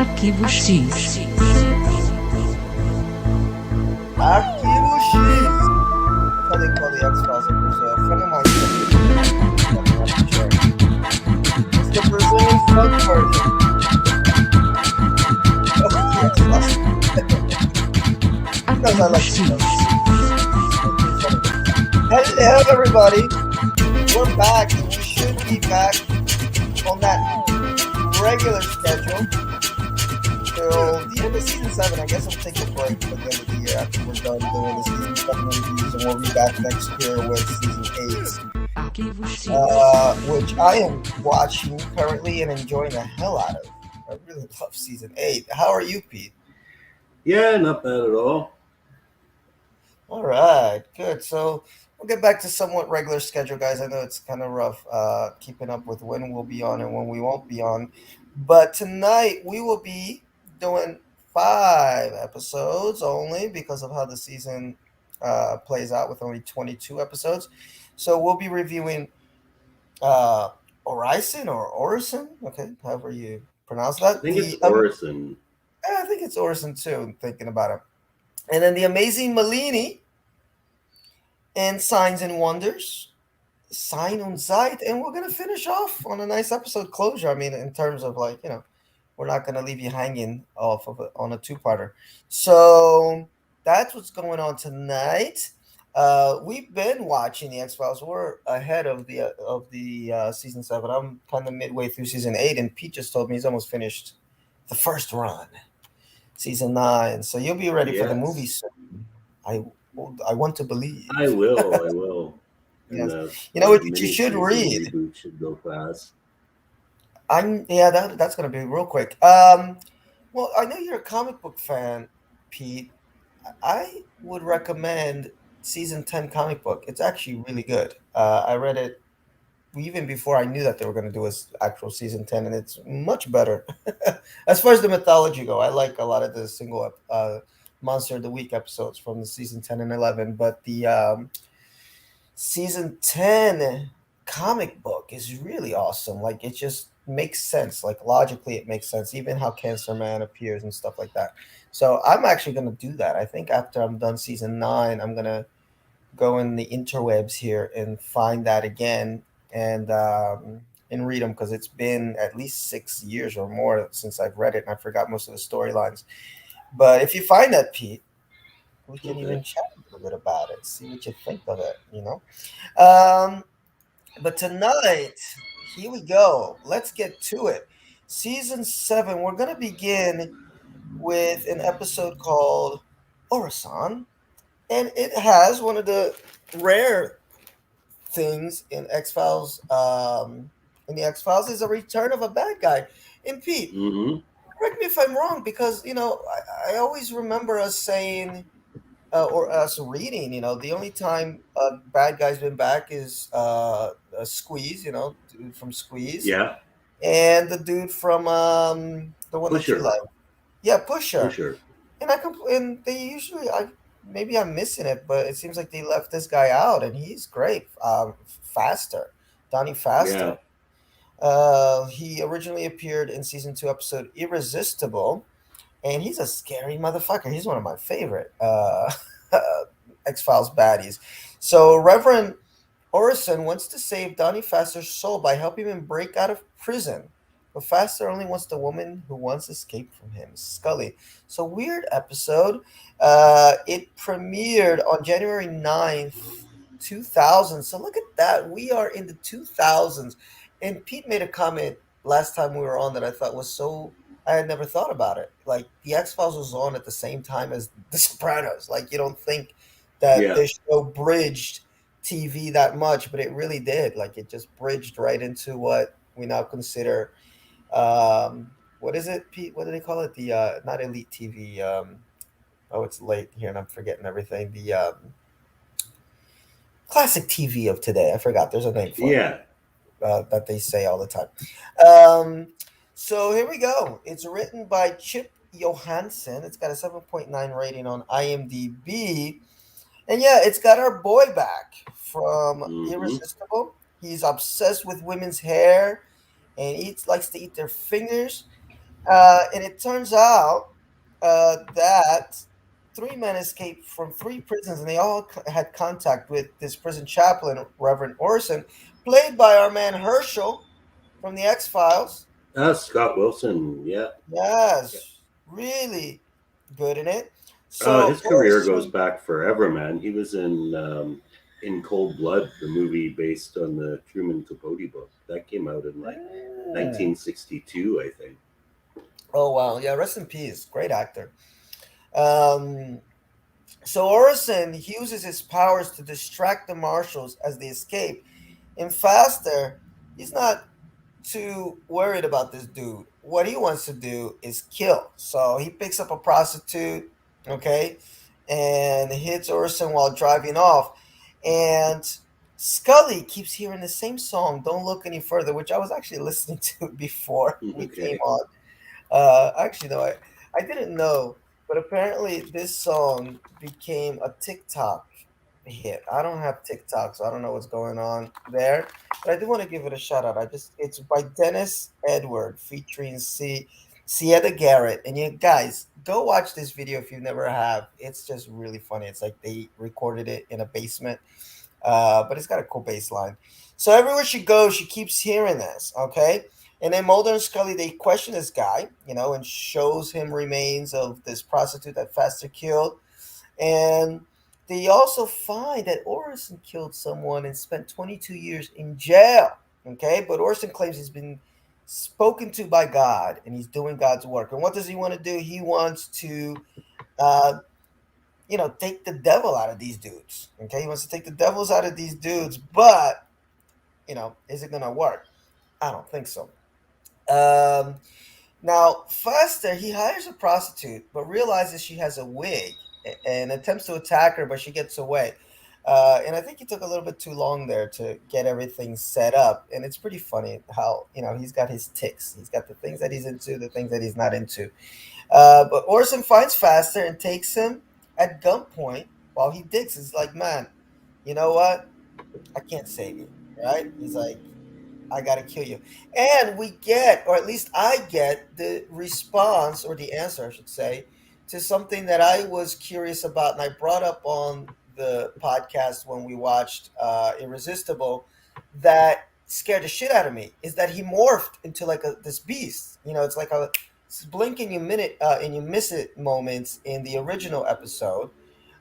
Arquivo X. Arquivo X. How they call the X-Files. It was a friend of mine. It's the Brazilian funk version of the X-Files. Because I Arquivo like X. Hello, everybody. We're back, and we should be back on that regular schedule till the end of season 7. I guess I'll take a break at the end of the year after we're done doing the season 7 reviews, and we'll be back next year with season 8, Arquivo X. which I am watching currently and enjoying the hell out of. I really love season 8. How are you, Pete? Yeah, not bad at all. All right, good. So we'll get back to somewhat regular schedule, guys. I know it's kind of rough keeping up with when we'll be on and when we won't be on. But tonight we will be doing 5 episodes only because of how the season plays out with only 22 episodes. So we'll be reviewing Orison or Orison, okay, however you pronounce I that. think it's Orison. I think it's Orison too, I'm thinking about it. And then the Amazing Malini and Signs and Wonders, Sein und Zeit, and we're gonna finish off on a nice episode closure. I mean, in terms of like, we're not gonna leave you hanging off of on a 2-parter. So that's what's going on tonight. We've been watching the X-Files. We're ahead of the season 7. I'm kind of midway through season 8, and Pete just told me he's almost finished the first run, season 9. So you'll be ready for the movie soon. I want to believe. I will. Yes. And, You know what you should read? Reboot should go fast. That's gonna be real quick. Well, I know you're a comic book fan, Pete. I would recommend season 10 comic book. It's actually really good. I read it even before I knew that they were going to do actual season 10, and it's much better. As far as the mythology go, I like a lot of the single Monster of the Week episodes from the season 10 and 11, but the season 10 comic book is really awesome. Like, it just makes sense. Like, logically it makes sense, even how Cancer Man appears and stuff like that. So I'm actually going to do that. I think after I'm done season 9, I'm going to go in the interwebs here and find that again and read them, because it's been at least 6 years or more since I've read it, and I forgot most of the storylines. But if you find that, Pete, we can even chat a little bit about it, see what you think of it, But tonight, here we go. Let's get to it. Season 7, we're going to begin with an episode called Aurasan, and it has one of the rare things in X-Files. In the X-Files is a return of a bad guy. And Pete, correct me if I'm wrong, because I always remember us saying or us reading, the only time a bad guy's been back is a Squeeze, dude from Squeeze. Yeah. And the dude from the one Pusher. that you like. Yeah, Pusher. Pusher. And they usually, maybe I'm missing it, but it seems like they left this guy out, and he's great. Faster, Donnie Faster. Yeah. He originally appeared in season 2 episode Irresistible, and he's a scary motherfucker. He's one of my favorite X-Files baddies. So Reverend Orison wants to save Donnie Faster's soul by helping him break out of prison. But Faster only wants the woman who once escaped from him, Scully. So weird episode. It premiered on January 9th, 2000. So look at that. We are in the 2000s. And Pete made a comment last time we were on that I thought was so... I had never thought about it. Like, the X-Files was on at the same time as The Sopranos. Like, you don't think that this show bridged TV that much, but it really did. Like, it just bridged right into what we now consider... what is it, Pete? What do they call it? The not elite TV. It's late here and I'm forgetting everything. The classic TV of today. I forgot. There's a name for it. That they say all the time. So here we go. It's written by Chip Johansson. It's got a 7.9 rating on IMDb. And yeah, it's got our boy back from Irresistible. He's obsessed with women's hair and likes to eat their fingers. And it turns out that three men escaped from three prisons, and they all had contact with this prison chaplain, Reverend Orison, played by our man Herschel from the X Files. Scott Wilson. Yeah. Yes, really good in it. So His career goes Orison, back forever, man. He was in Cold Blood, the movie based on the Truman Capote book. That came out in like mm, 1962, I think. oh wow, yeah, rest in peace, great actor. Um, so Orison he uses his powers to distract the marshals as they escape. And Faster, he's not too worried about this dude. What he wants to do is kill. So he picks up a prostitute, okay, and hits Orson while driving off. And Scully keeps hearing the same song, Don't Look Any Further, which I was actually listening to before we came Okay. on. Actually, no, I didn't know, but apparently this song became a TikTok hit. I don't have TikTok, so I don't know what's going on there. But I do want to give it a shout out. It's by Dennis Edward featuring Sieta Garrett. And you guys, go watch this video if you never have. It's just really funny. It's like they recorded it in a basement, but it's got a cool bass line. So everywhere she goes, she keeps hearing this, okay? And then Mulder and Scully, they question this guy, and shows him remains of this prostitute that Faster killed. And they also find that Orison killed someone and spent 22 years in jail, okay? But Orison claims he's been spoken to by God and he's doing God's work. And what does he want to do? He wants to, uh, take the devil out of these dudes, okay? He wants to take the devils out of these dudes, but, is it going to work? I don't think so. Um, Now, Faster, he hires a prostitute, but realizes she has a wig and attempts to attack her, but she gets away. And I think he took a little bit too long there to get everything set up. And it's pretty funny how, he's got his ticks. He's got the things that he's into, the things that he's not into. But Orson finds Faster and takes him at gunpoint while he digs. He's like, man, you know what? I can't save you, right? He's like, I gotta kill you. And we get, or at least I get, the response or the answer, I should say, to something that I was curious about, and I brought up on the podcast when we watched Irresistible. That scared the shit out of me. Is that he morphed into like this beast? It's like a blink and you minute and you miss it moments in the original episode.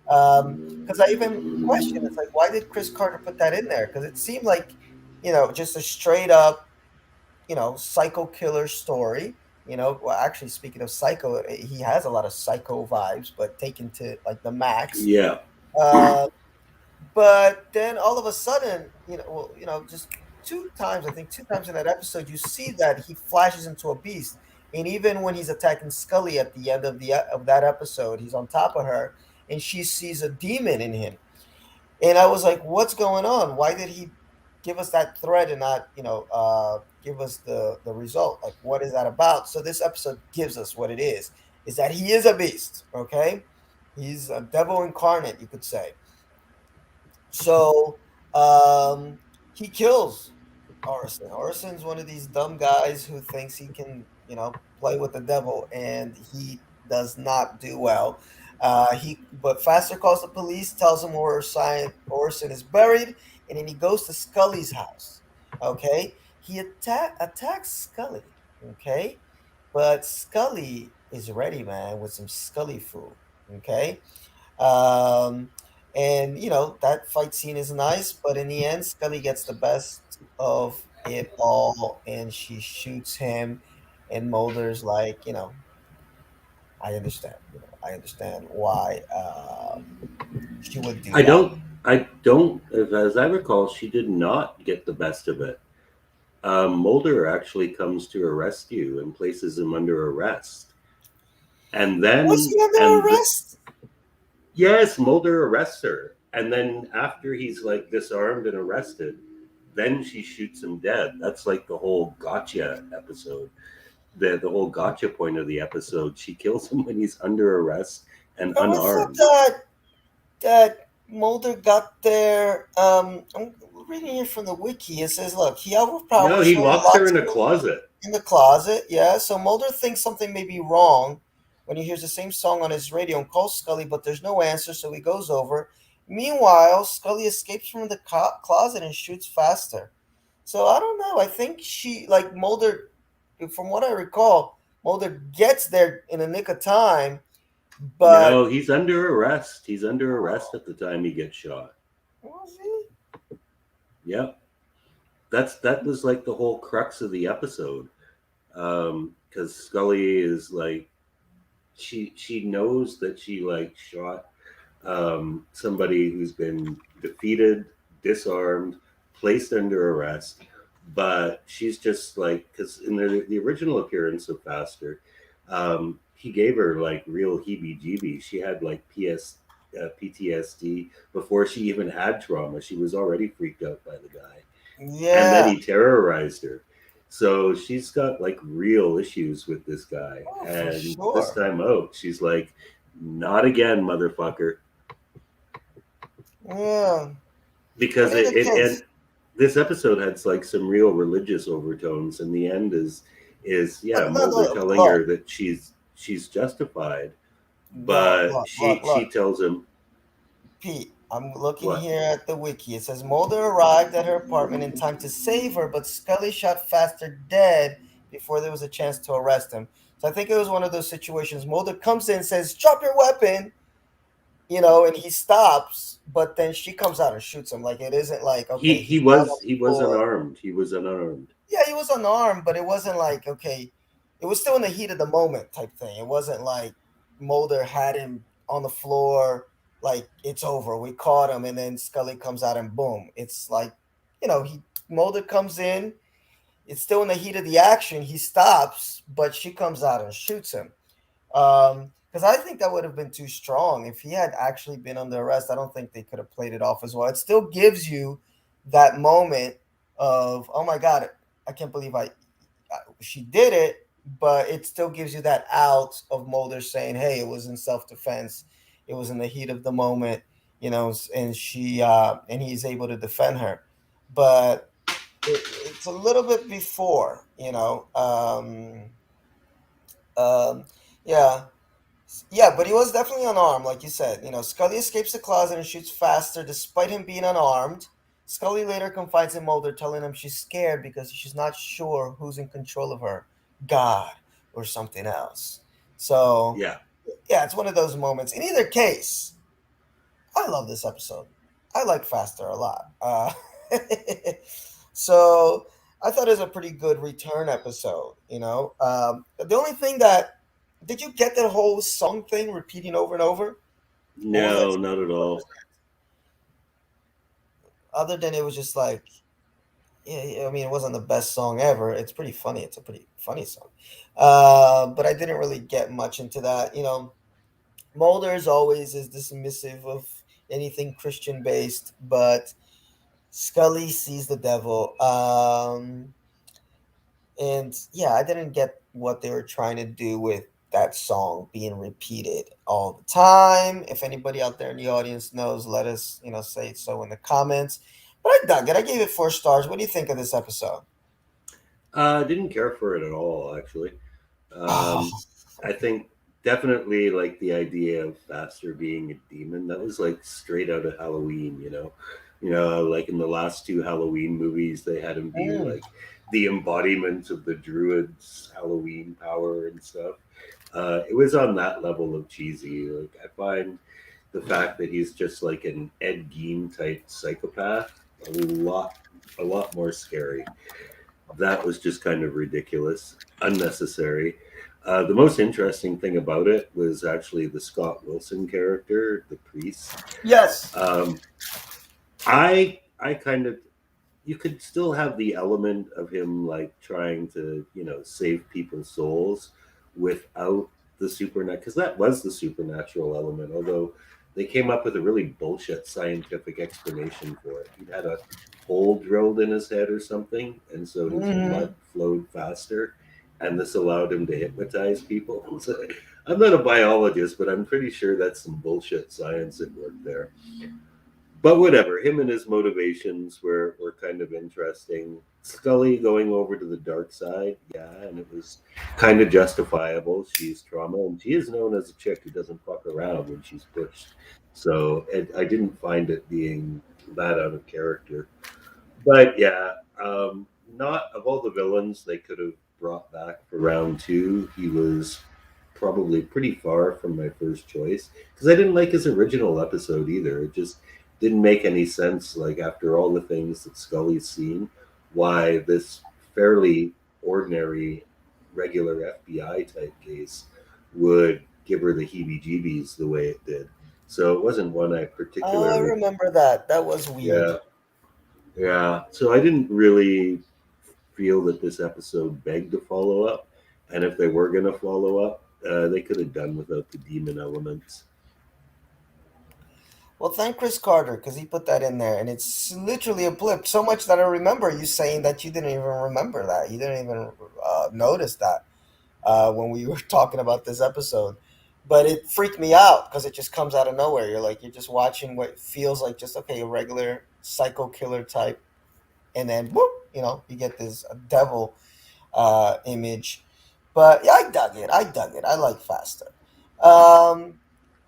Because I even question, it's like, why did Chris Carter put that in there? Because it seemed like, just a straight up, psycho killer story. Well, actually, speaking of psycho, he has a lot of psycho vibes, but taken to like the max. Yeah. Uh, but then all of a sudden, just two times, I think two times in that episode, you see that he flashes into a beast. And even when he's attacking Scully at the end of of that episode, he's on top of her, and she sees a demon in him. And I was like, "What's going on? Why did he give us that thread and not, give us the result? Like, what is that about?" So this episode gives us what it is that he is a beast. Okay, he's a devil incarnate, you could say. So he kills Orison. Orison's one of these dumb guys who thinks he can, play with the devil, and he does not do well. But Faster calls the police, tells him where Orison is buried, and then he goes to Scully's house. Okay, he attacks Scully. Okay, but Scully is ready, man, with some Scully food. Okay, um, and that fight scene is nice, but in the end, Scully gets the best of it all, and she shoots him. And Mulder's like, I understand. I understand why she would do I that. don't. I don't. As I recall, she did not get the best of it. Mulder actually comes to her rescue and places him under arrest. And Was then, he under and th- arrest? yes, Mulder arrests her. And then after he's like disarmed and arrested, then she shoots him dead. That's like the whole gotcha episode. The whole gotcha point of the episode. She kills him when he's under arrest and I thought unarmed. that Mulder got there. I'm reading here from the wiki. It says, "Look, he No, overpowers he her, locks her locks in a her." closet. in the closet, yeah. So Mulder thinks something may be wrong when he hears the same song on his radio and calls Scully, but there's no answer, so he goes over. Meanwhile, Scully escapes from the closet and shoots faster. So I don't know. I think she, like Mulder, from what I recall, Mulder gets there in the nick of time, but No, he's under arrest. He's under arrest at the time he gets shot. was he? Yep. That was like the whole crux of the episode. Because Scully is like she knows that she like shot somebody who's been defeated, disarmed, placed under arrest. But she's just like, because in the original appearance of Faster, he gave her like real heebie-jeebies. She had like PTSD before she even had trauma. She was already freaked out by the guy, and then Yeah, he terrorized her. So she's got like real issues with this guy, oh, for and this sure. time out, she's like, "Not again, motherfucker." Yeah. But Because in the it and case, this episode has like some real religious overtones, and the end is but yeah, no, Mulder no, telling look, her that she's justified, no, but look, look, she look. tells him Pete, I'm looking what? here at the wiki. It says Mulder arrived at her apartment in time to save her, but Scully shot Faster dead before there was a chance to arrest him. So I think it was one of those situations. Mulder comes in, says, "Drop your weapon," and he stops, but then she comes out and shoots him. Like it isn't like He okay, he he's down on was the he was floor. unarmed. He was unarmed. Yeah, he was unarmed, but it wasn't like okay. It was still in the heat of the moment type thing. It wasn't like Mulder had him on the floor, like it's over. We caught him, and then Scully comes out and boom. It's like, he Mulder comes in. It's still in the heat of the action. He stops, but she comes out and shoots him. Because I think that would have been too strong if he had actually been under arrest. I don't think they could have played it off as well. It still gives you that moment of oh my god, I can't believe she did it, but it still gives you that out of Mulder saying, "Hey, it was in self defense. It was in the heat of the moment," and and he's able to defend her. But it's a little bit before, um, yeah. Yeah, but he was definitely unarmed, like you said. Scully escapes the closet and shoots faster despite him being unarmed. Scully later confides in Mulder, telling him she's scared because she's not sure who's in control of her, God or something else. So, Yeah. yeah, it's one of those moments. In either case, I love this episode. I like Faster a lot. So I thought it was a pretty good return episode. The only thing that did you get that whole song thing repeating over and over? What was that? No, not at all. Other than it was just like, yeah, I mean, it wasn't the best song ever. It's pretty funny. It's a pretty funny song. But I didn't really get much into that. Mulder, as always, is dismissive of anything Christian based, but Scully sees the devil. And yeah, I didn't get what they were trying to do with that song being repeated all the time. If anybody out there in the audience knows, let us, say so in the comments. But I dug it. I gave it 4 stars. What do you think of this episode? Didn't care for it at all, actually. Oh, Um, I think definitely like the idea of Faster being a demon. That was like straight out of Halloween, you know. Like in the last two Halloween movies, they had him be mm. like the embodiment of the druid's Halloween power and stuff. It was on that level of cheesy. Like I find the fact that he's just like an Ed Gein type psychopath a lot more scary. That was just kind of ridiculous, unnecessary. The most interesting thing about it was actually the Scott Wilson character, the priest. Yes. Um, I kind of you could still have the element of him like trying to save people's souls without the supernatural, because that was the supernatural element, although they came up with a really bullshit scientific explanation for it. He had a hole drilled in his head or something, and so his Hmm. blood flowed faster, and this allowed him to hypnotize people. So, I'm not a biologist, but I'm pretty sure that's some bullshit science at work there. But whatever, him and his motivations were kind of interesting. Scully going over to the dark side, yeah, and it was kind of justifiable. She's trauma, and she is known as a chick who doesn't fuck around when she's pushed. So I didn't find it being that out of character. But yeah, not of all the villains they could have brought back for round two, he was probably pretty far from my first choice because I didn't like his original episode either. It just didn't make any sense. Like after all the things that Scully's seen, why this fairly ordinary, regular FBI type case would give her the heebie-jeebies the way it did. So it wasn't one I I particularly. remember that. That was weird. Yeah, yeah. So I didn't really feel that this episode begged to follow up. And if they were going to follow up, they could have done without the demon elements. Well, thank Chris Carter because he put that in there, and it's literally a blip. So much that I remember you saying that you didn't even remember that. You didn't even notice that when we were talking about this episode. But it freaked me out because it just comes out of nowhere. You're just watching what feels like just okay, a regular psycho killer type, and then whoop, you get this devil image. But yeah, I dug it. I dug it. I like faster. Um,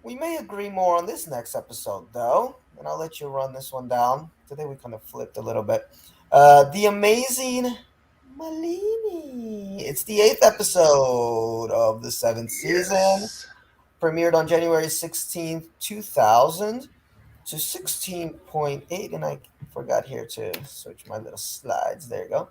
we may agree more on this next episode, though, and I'll let you run this one down. Today we kind of flipped a little bit. The Amazing Malini. It's the eighth episode of the seventh season. Yes. Premiered on January 16th, 2000 to 16.8. And I forgot here to switch my little slides. There you go.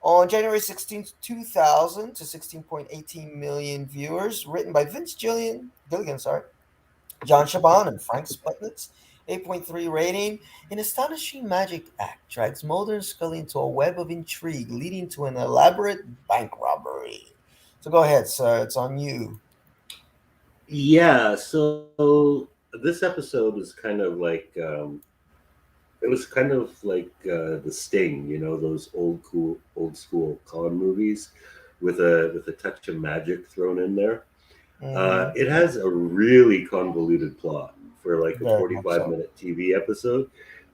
On January 16th, 2000 to 16.18 million viewers, written by Vince Gilligan, John Shaban and Frank Sputnitz. 8.3 rating. An astonishing magic act drags Mulder and Scully into a web of intrigue, leading to an elaborate bank robbery. So go ahead, sir. It's on you. Yeah. So this episode was kind of like it was kind of like the Sting, you know, those old school con movies with a touch of magic thrown in there. Mm-hmm. It has a really convoluted plot for like a Very much 45 so. minute TV episode.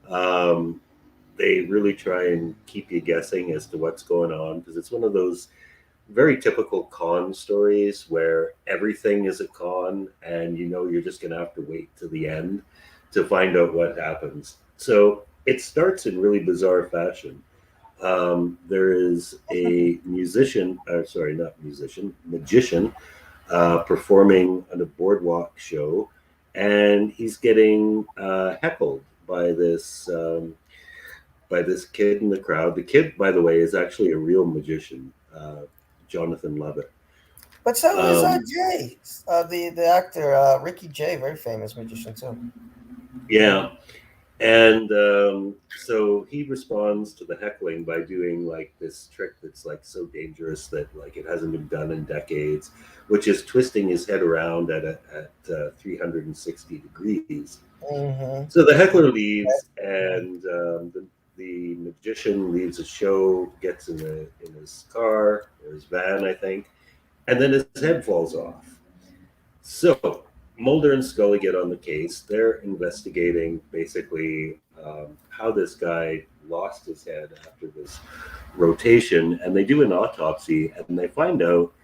Um, they really try and keep you guessing as to what's going on because it's one of those very typical con stories where everything is a con and you know you're just going to have to wait to the end to find out what happens. So it starts in really bizarre fashion. There is a musician, sorry, not musician, magician, performing on a boardwalk show, and he's getting heckled by this kid in the crowd. The kid, by the way, is actually a real magician, Jonathan Levitt. But so is Um, Jay, the actor Ricky Jay, very famous magician too. yeah, and so he responds to the heckling by doing like this trick that's like so dangerous that like it hasn't been done in decades, which is twisting his head around at 360 degrees. Mm-hmm. So the heckler leaves, and the magician leaves the show, gets in his car or his van, I think, and then his head falls off. So Mulder and Scully get on the case. They're investigating basically how this guy lost his head after this rotation, and they do an autopsy, and they find out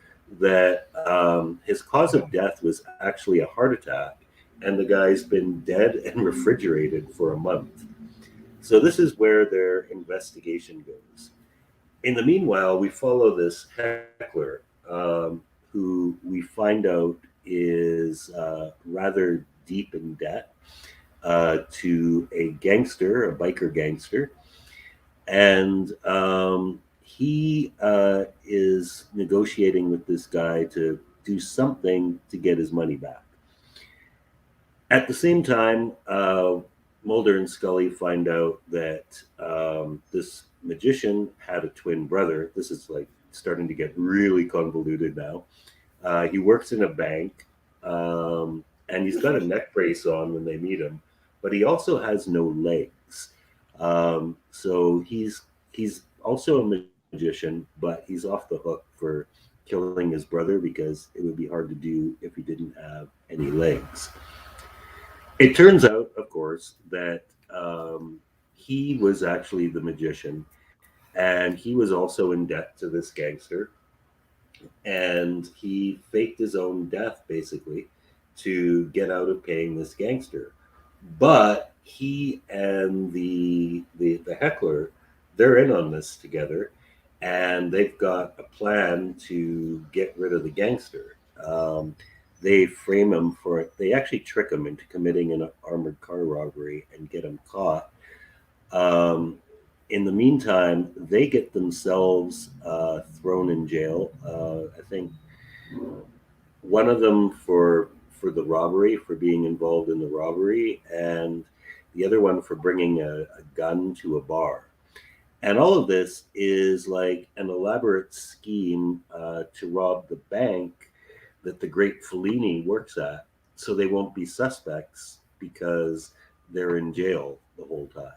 that his cause of death was actually a heart attack, and the guy's been dead and refrigerated for a month. So this is where their investigation goes. In the meanwhile, we follow this heckler who we find out is rather deep in debt to a gangster, a biker gangster, and he is negotiating with this guy to do something to get his money back. At the same time, Mulder and Scully find out that this magician had a twin brother. This is like starting to get really convoluted now. He works in a bank, and he's got a neck brace on when they meet him, but he also has no legs. So he's also a magician, but he's off the hook for killing his brother because it would be hard to do if he didn't have any legs. It turns out, of course, that he was actually the magician, and he was also in debt to this gangster, and he faked his own death basically to get out of paying this gangster. But he and the heckler, they're in on this together, and they've got a plan to get rid of the gangster. They frame him for it. They actually trick him into committing an armored car robbery and get him caught. Um, in the meantime, they get themselves thrown in jail. I think one of them for the robbery, for being involved in the robbery, and the other one for bringing a gun to a bar. And all of this is like an elaborate scheme to rob the bank that the great Fellini works at, so they won't be suspects because they're in jail the whole time.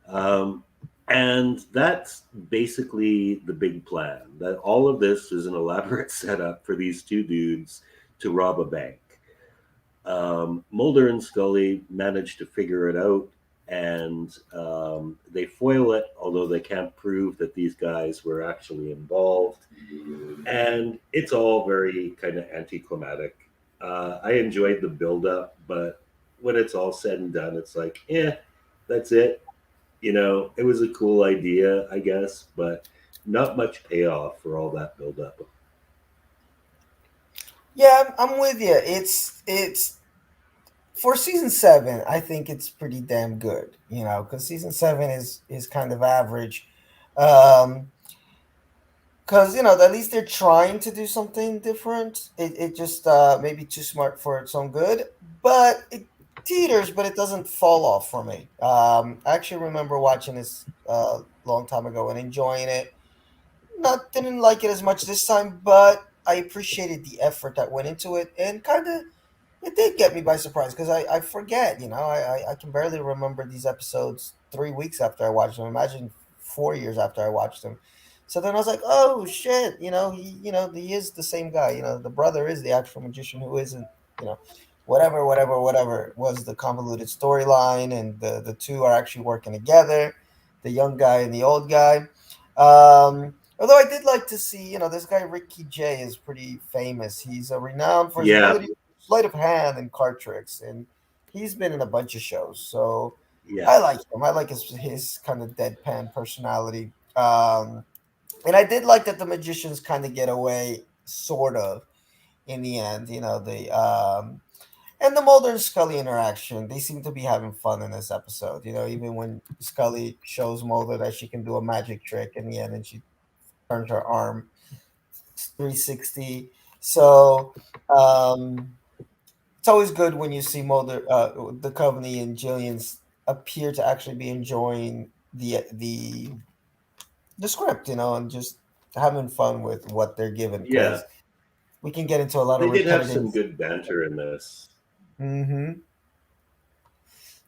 Um, and that's basically the big plan. That all of this is an elaborate setup for these two dudes to rob a bank. Mulder and Scully manage to figure it out, and they foil it, although they can't prove that these guys were actually involved. And it's all very kind of anticlimactic. I enjoyed the build up, but when it's all said and done, it's like, that's it. It was a cool idea, I guess, but not much payoff for all that build up. Yeah, I'm with you. It's for season 7. I think it's pretty damn good. Because season 7 is kind of average. Um, because at least they're trying to do something different. It just maybe too smart for its own good, but it teeters, but it doesn't fall off for me. I actually remember watching this long time ago and enjoying it. Not didn't like it as much this time, but I appreciated the effort that went into it, and kind of it did get me by surprise because I forget. I can barely remember these episodes 3 weeks after I watched them. Imagine 4 years after I watched them. So then I was like, oh shit, he is the same guy. The brother is the actual magician who isn't, you know, whatever was the convoluted storyline, and the two are actually working together, the young guy and the old guy. Although I did like to see, this guy Ricky Jay is pretty famous. He's renowned for his Yeah, ability sleight of hand and card tricks, and he's been in a bunch of shows. So yeah, I like him. I like his kind of deadpan personality. And I did like that the magicians kind of get away, sort of, in the end. And the Mulder and Scully interaction. They seem to be having fun in this episode. Even when Scully shows Mulder that she can do a magic trick in the end, and she turns her arm 360. So it's always good when you see Mulder, the Coveney and Jillian's appear to actually be enjoying the script, and just having fun with what they're given, yeah. because we can get into a lot of They did have repetitive. some good banter in this. Mm-hmm.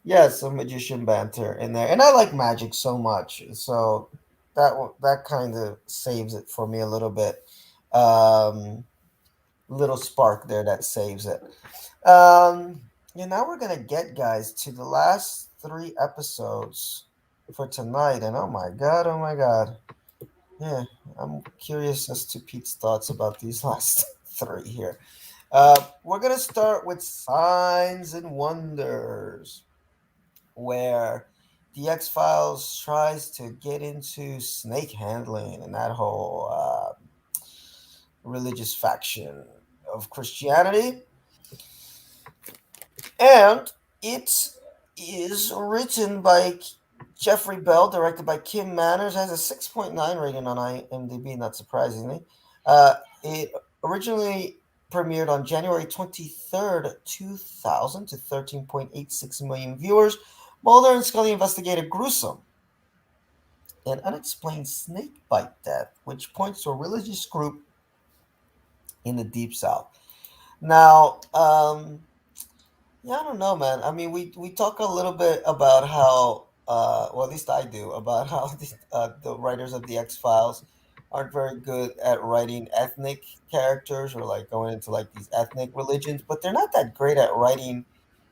Yeah, some magician banter in there, and I like magic so much, so that kind of saves it for me a little bit. Um, Little spark there that saves it. Um, yeah, now we're gonna get, guys, to the last 3 episodes for tonight, and oh my god, yeah, I'm curious as to Pete's thoughts about these last three here. We're gonna start with Signs and Wonders, where the X Files tries to get into snake handling and that whole religious faction of Christianity. And it is written by Jeffrey Bell, directed by Kim Manners, has a 6.9 rating on IMDb, not surprisingly. It originally premiered on January 23rd, 2000, to 13.86 million viewers. Mulder and Scully investigate a gruesome and unexplained snake bite death, which points to a religious group in the Deep South. Now, yeah, I don't know, man. I mean, we talk a little bit about how, well, at least I do, about how the writers of the X Files aren't very good at writing ethnic characters, or like going into like these ethnic religions, but they're not that great at writing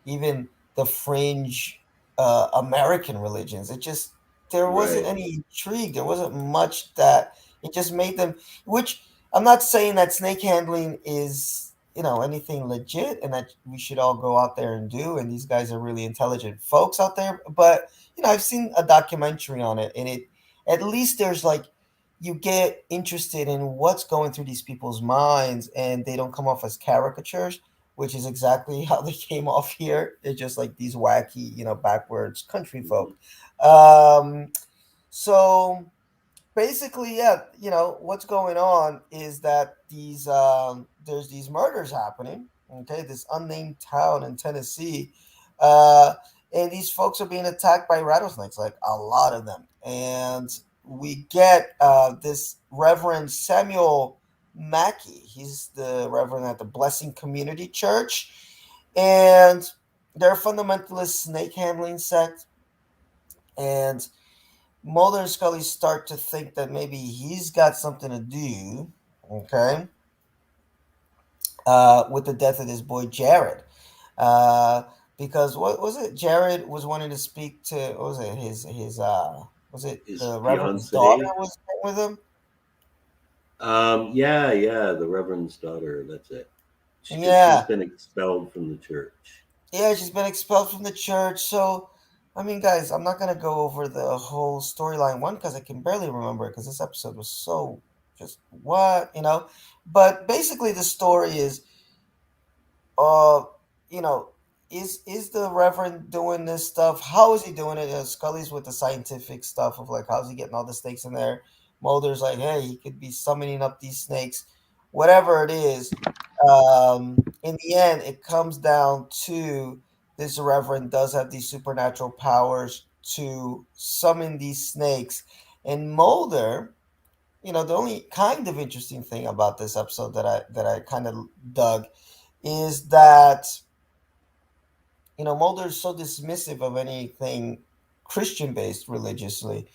even the fringe American religions. It just there wasn't Right. any intrigue. There wasn't much that it just made them. Which I'm not saying that snake handling is anything legit and that we should all go out there and do. And these guys are really intelligent folks out there. But I've seen a documentary on it, and it at least there's like you get interested in what's going through these people's minds, and they don't come off as caricatures, which is exactly how they came off here. They're just like these wacky, backwards country folk. Mhm. Um, so basically, yeah, what's going on is that there's these murders happening. Okay, this unnamed town in Tennessee, uh, and these folks are being attacked by rattlesnakes, like a lot of them. And we get this Reverend Samuel Mackey. He's the Reverend at the Blessing Community Church, and they're a fundamentalist snake handling sect. And Mulder and Scully start to think that maybe he's got something to do, okay, with the death of this boy Jared. Uh, because what was it? Jared was wanting to speak to. What was it? His was it His the Reverend's daughter fiance. was with him? Yeah, yeah, the Reverend's daughter. That's it. Because she's Yeah, been expelled from the church. yeah. She's been expelled from the church. So, I mean, guys, I'm not gonna go over the whole storyline one because I can barely remember it because this episode was so just what. But basically, the story is uh you know is the reverend doing this stuff? How is he doing it? Scully's with the scientific stuff of like how's he getting all the snakes in there. Mulder's like, hey, he could be summoning up these snakes, whatever it is. In the end it comes down to this reverend does have these supernatural powers to summon these snakes. And Mulder, the only kind of interesting thing about this episode that I kind of dug is that Mulder is so dismissive of anything Christian based religiously,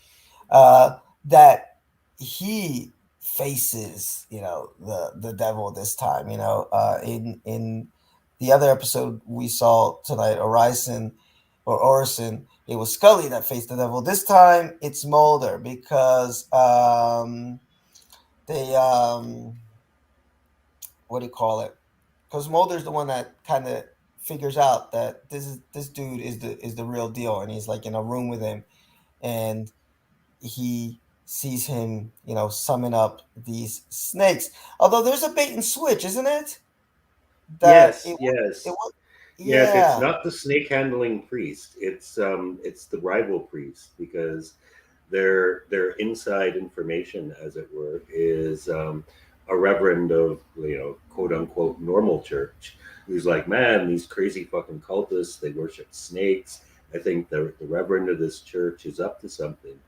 uh, that he faces the devil this time. In the other episode we saw tonight, Orison, it was Scully that faced the devil. This time it's Mulder because they what do you call it? Because Mulder's the one that kind of figures out that this dude is the real deal, and he's like in a room with him, and he sees him, summon up these snakes. Although there's a bait and switch, isn't it? That Yes, yes, it was yes. It's yeah. not the snake handling priest. It's the rival priest because their inside information, as it were, is a reverend of quote unquote normal church who's like, man, these crazy fucking cultists, they worship snakes. I think the reverend of this church is up to something.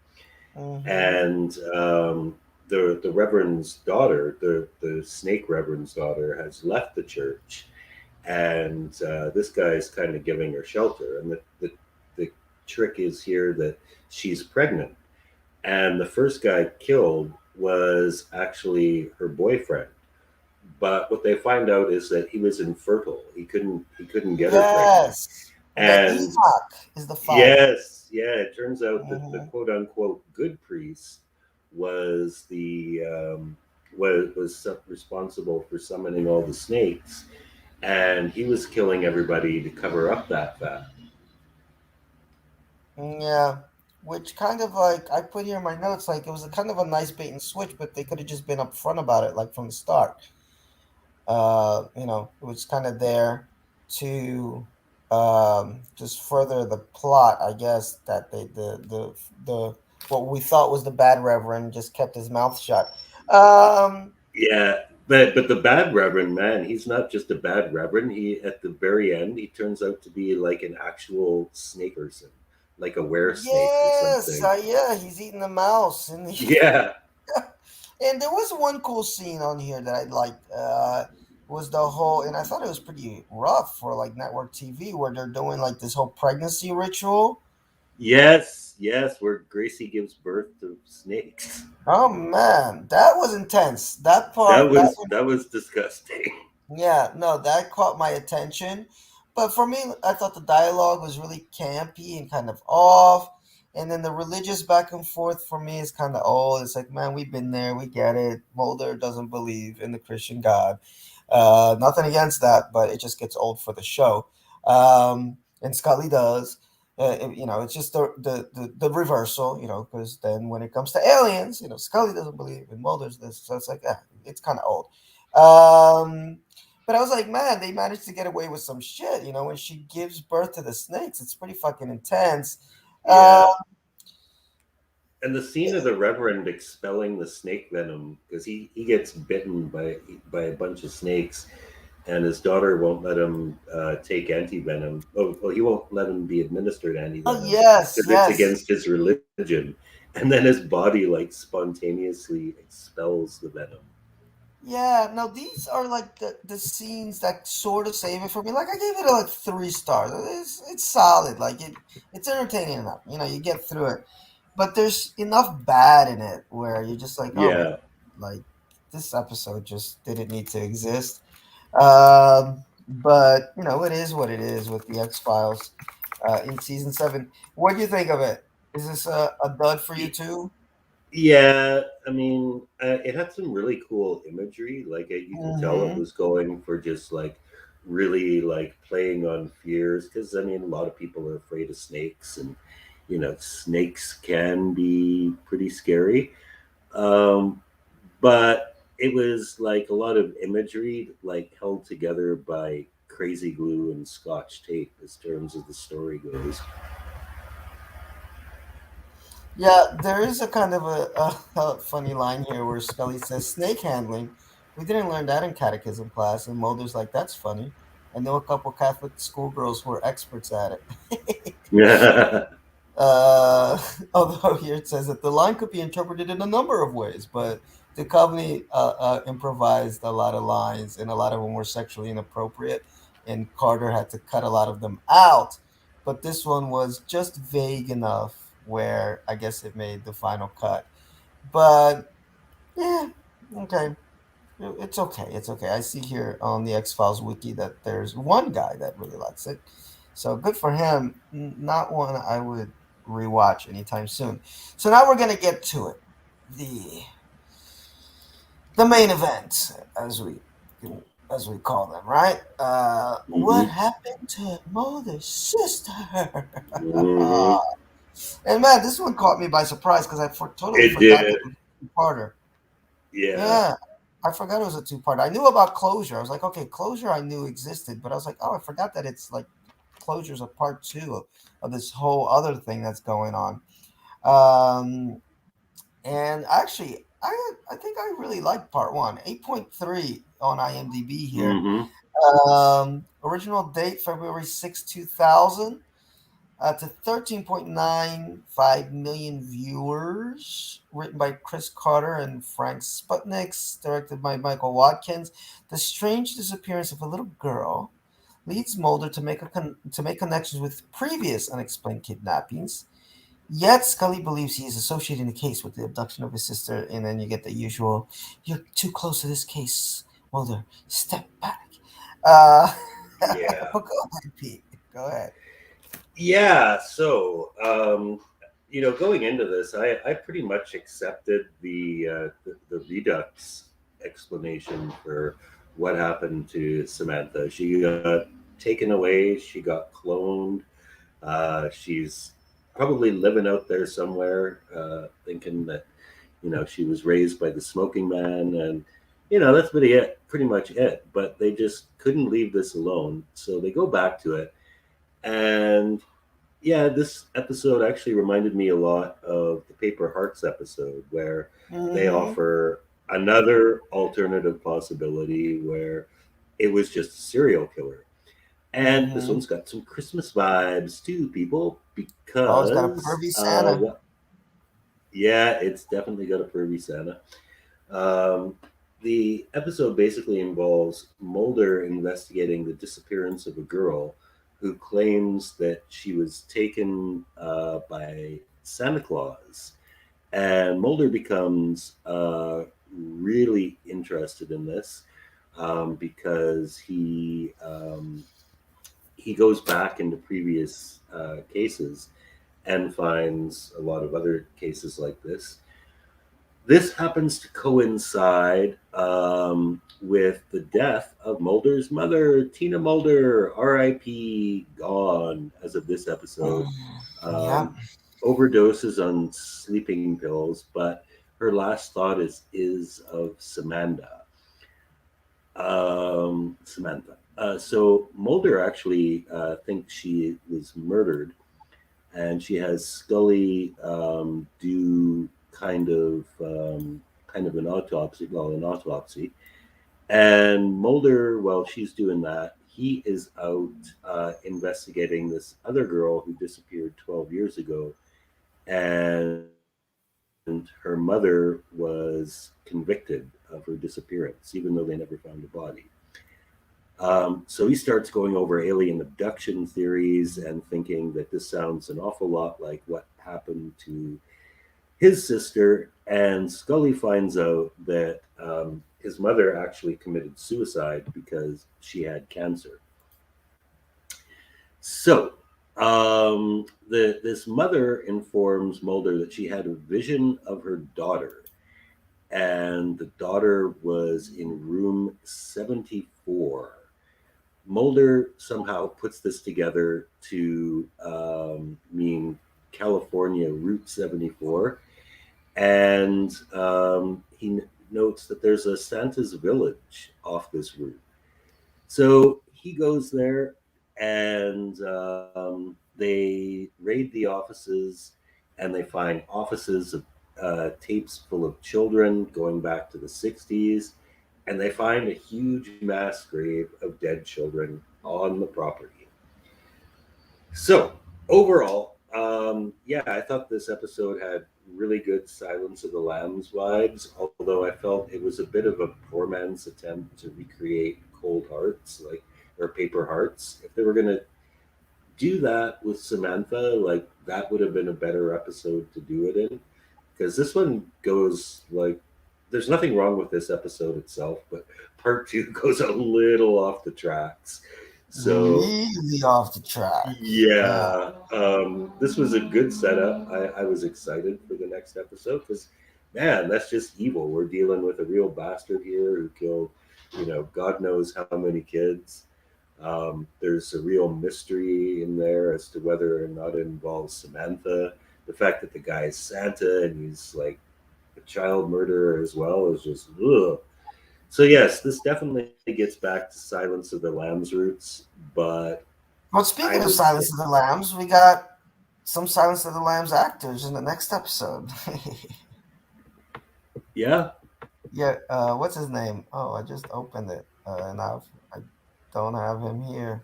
Hmm. And the reverend's daughter, the snake reverend's daughter, has left the church, and this guy is kind of giving her shelter. And the trick is here that she's pregnant, and the first guy killed was actually her boyfriend. But what they find out is that he was infertile. He couldn't get her pregnant. Yes, the And Enoch is the father. yes, yeah, it turns out that the Hmm. quote unquote good priest was was responsible for summoning all the snakes, and he was killing everybody to cover up that fact. Yeah, which kind of like I put here in my notes, like it was a kind of a nice bait and switch, but they could have just been upfront about it, like from the start. It was kind of there to just further the plot, I guess, that the what we thought was the bad reverend just kept his mouth shut. Um, Yeah, but the bad reverend, man, he's not just a bad reverend. He at the very end, he turns out to be like an actual snake person, like a were snake or yes, something. yeah, he's eating the mouse, and Yeah. and there was one cool scene on here that I liked. Was the whole, and I thought it was pretty rough for like network TV, where they're doing like this whole pregnancy ritual. Yes, yes, where Gracie gives birth to snakes. Oh man, that was intense. That That part, was that was disgusting. yeah, no, that caught my attention. But for me, I thought the dialogue was really campy and kind of off. And then the religious back and forth for me is kind of old. It's like, man, we've been there, we get it. Mulder doesn't believe in the Christian God. Nothing against that, but it just gets old for the show. And Scully does. It's just the reversal, because then when it comes to aliens, Scully doesn't believe in Mulder's this. So it's like, it's kind of old. Um, but I was like, man, they managed to get away with some shit. When she gives birth to the snakes, it's pretty fucking intense. Uh, Yeah. And the scene of the Reverend expelling the snake venom, because he gets bitten by a bunch of snakes, and his daughter won't let him take anti venom. Oh, well, he won't let him be administered anti oh venom yes, because it's yes. against his religion. And then his body like spontaneously expels the venom. Yeah, no, these are like the scenes that sort of save it for me. Like I gave it like 3 stars. It's solid. Like it's entertaining enough. You get through it. But there's enough bad in it where you're just like, oh my, Yeah. like this episode just didn't need to exist. But it is what it is with the X Files in season 7. What do you think of it? Is this a dud for you too? Yeah, I mean, it had some really cool imagery. Like you could tell it Mm-hmm. was going for just like really like playing on fears. Because I mean, a lot of people are afraid of snakes, and snakes can be pretty scary. Um, but it was like a lot of imagery, like held together by crazy glue and scotch tape, as terms of the story goes. Yeah, there is a kind of a funny line here where Scully says snake handling. We didn't learn that in catechism class, and Mulder's like, "That's funny." I know a couple Catholic schoolgirls who are experts at it. Yeah, Although here it says that the line could be interpreted in a number of ways, but Duchovny improvised a lot of lines, and a lot of them were sexually inappropriate, and Carter had to cut a lot of them out. But this one was just vague enough where I guess it made the final cut. But yeah, okay. It's okay. It's okay. I see here on the X Files wiki that there's one guy that really likes it. So good for him. Not one I would rewatch anytime soon. So now we're gonna get to it. The the main event, as we call them, right? What hmm happened to Mulder's sister? hmm And man, this one caught me by surprise because totally it forgot that did. it was a two-parter. Yeah. Yeah, I forgot it was a two-part. I knew about closure. I was like, okay, closure I knew existed, but I was like, oh, I forgot that it's like closure's a part two of this whole other thing that's going on. Um, and actually, I think I really liked part one. 8.3 on IMDb here. hmm Original date February 6, 2000. To 13.95 million viewers. Written by Chris Carter and Frank Sputniks, directed by Michael Watkins. The strange disappearance of a little girl leads Mulder to make connections with previous unexplained kidnappings. Yet Scully believes he is associated in the case with the abduction of his sister, and then you get the usual, "You're too close to this case, Mulder. Step back." Uh, Yeah. but go ahead, Pete. Go ahead. Yeah. So, going into this, I pretty much accepted the Redux explanation for what happened to Samantha. She got taken away. She got cloned. She's probably living out there somewhere, thinking that she was raised by the smoking man, and that's pretty much it. But they just couldn't leave this alone, so they go back to it. And yeah, this episode actually reminded me a lot of the Paper Hearts episode, where they Mm-hmm. offer another alternative possibility where it was just a serial killer. And this Mm-hmm. one's got some Christmas vibes too, people, Oh, it's got a because pervy Santa. yeah, it's definitely got a pervy Santa. Um, the episode basically involves Mulder investigating the disappearance of a girl who claims that she was taken by Santa Claus. And Mulder becomes really interested in this because he goes back into previous cases and finds a lot of other cases like this. This happens to coincide with the death of Mulder's mother, Tina Mulder, R.I.P. Gone as of this episode. Yeah. Um, Overdoses on sleeping pills, but her last thought is of Samantha. So Mulder actually thinks she was murdered, and she has Scully do kind of an autopsy, an autopsy. And Mulder, while she's doing that, he is out investigating this other girl who disappeared 12 years ago, and her mother was convicted of her disappearance, even though they never found a body. So he starts going over alien abduction theories and thinking that this sounds an awful lot like what happened to his sister. And Scully finds out that his mother actually committed suicide because she had cancer. So this mother informs Mulder that she had a vision of her daughter, and the daughter was in room 74. Mulder somehow puts this together to mean California Route 74, and he notes that there's a Santa's Village off this route. So he goes there, and they raid the offices, and they find offices of tapes full of children going back to the 60s, and they find a huge mass grave of dead children on the property. So overall, yeah, I thought this episode had really good Silence of the Lambs vibes, although I felt it was a bit of a poor man's attempt to recreate Cold Hearts, like or Paper Hearts. If they were gonna do that with Samantha, like that would have been a better episode to do it in, because this one goes like there's nothing wrong with this episode itself, but part two goes a little off the tracks. So Really off the tracks. Yeah. yeah, this was a good setup. I was excited for the next episode because, man, that's just evil. We're dealing with a real bastard here who killed, God knows how many kids. There's a real mystery in there as to whether or not it involves Samantha. The fact that the guy is Santa and he's like a child murderer as well is just ugh. So yes, this definitely gets back to Silence of the Lambs roots, but But I speaking of would say, Silence of the Lambs, we got some Silence of the Lambs actors in the next episode. yeah, Yeah, what's his name? Oh, I just opened it, and I don't have him here.